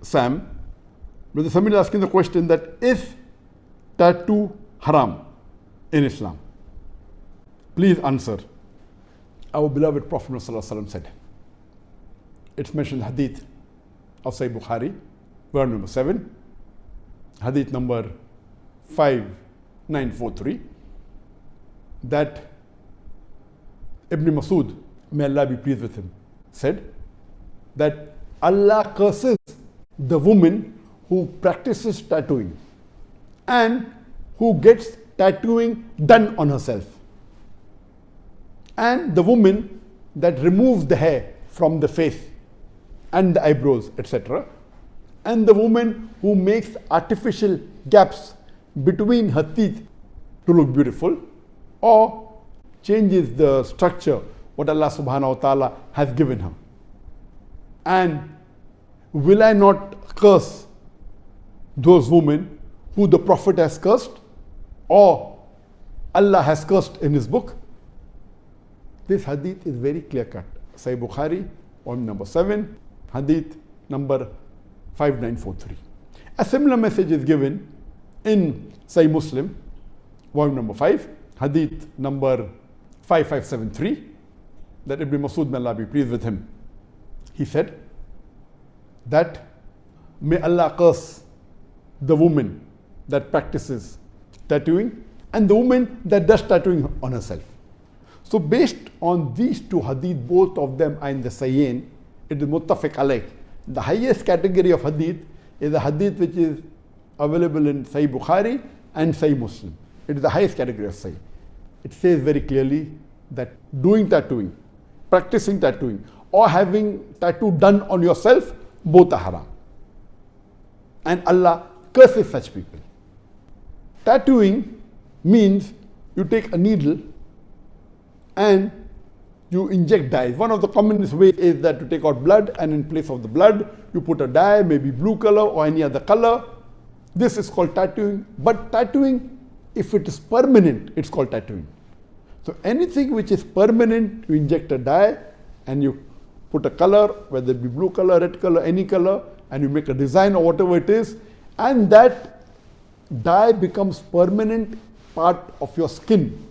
Sam, Brother Samir is asking the question that is tattoo haram in Islam? Please answer. Our beloved Prophet ﷺ said, it's mentioned in Hadith of Sahih Bukhari, verse number 7, Hadith number 5943, that Ibn Masud, may Allah be pleased with him, said that Allah curses the woman who practices tattooing and who gets tattooing done on herself, and the woman that removes the hair from the face and the eyebrows, etc., and the woman who makes artificial gaps between her teeth to look beautiful, or changes the structure what Allah subhanahu wa ta'ala has given her. And will I not curse those women who the Prophet has cursed or Allah has cursed in his book? This hadith is very clear cut. Sahih Bukhari, volume number 7, hadith number 5943. A similar message is given in Sahih Muslim, volume number 5, hadith number 5573, that Ibn Masud, may Allah be pleased with him, he said that may Allah curse the woman that practices tattooing and the woman that does tattooing on herself. So based on these two hadith, both of them are in the Sahihain, it is muttafiq alayh. The highest category of hadith is a hadith which is available in Sahih Bukhari and Sahih Muslim. It is the highest category of Sahih. It says very clearly that doing tattooing, practicing tattooing, or having tattoo done on yourself, both are haram. And Allah curses such people. Tattooing means you take a needle and you inject dyes. One of the commonest ways is that to take out blood, and in place of the blood, you put a dye, maybe blue color or any other color. This is called tattooing. But tattooing, if it is permanent, it's called tattooing. So anything which is permanent, you inject a dye and you put a color, whether it be blue color, red color, any color, and you make a design or whatever it is, and that dye becomes permanent part of your skin.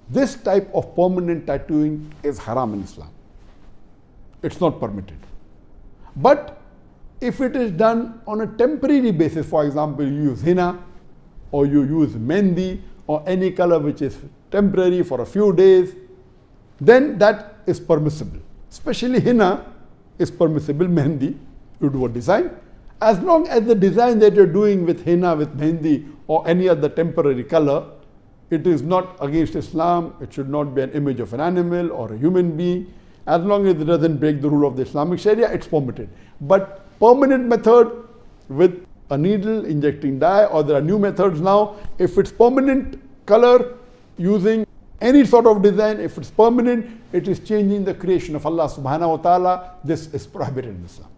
This type of permanent tattooing is haram in Islam. It's not permitted. But if it is done on a temporary basis, for example, you use henna or you use mehndi or any color which is temporary for a few days, then that is permissible. Especially henna is permissible, mehndi, you do a design. As long as the design that you're doing with henna, with mehndi or any other temporary color, it is not against Islam, it should not be an image of an animal or a human being. As long as it doesn't break the rule of the Islamic Sharia, it's permitted. But permanent method with a needle injecting dye, or there are new methods now, if it's permanent color using any sort of design, if it's permanent, it is changing the creation of Allah subhanahu wa ta'ala. This is prohibited in Islam.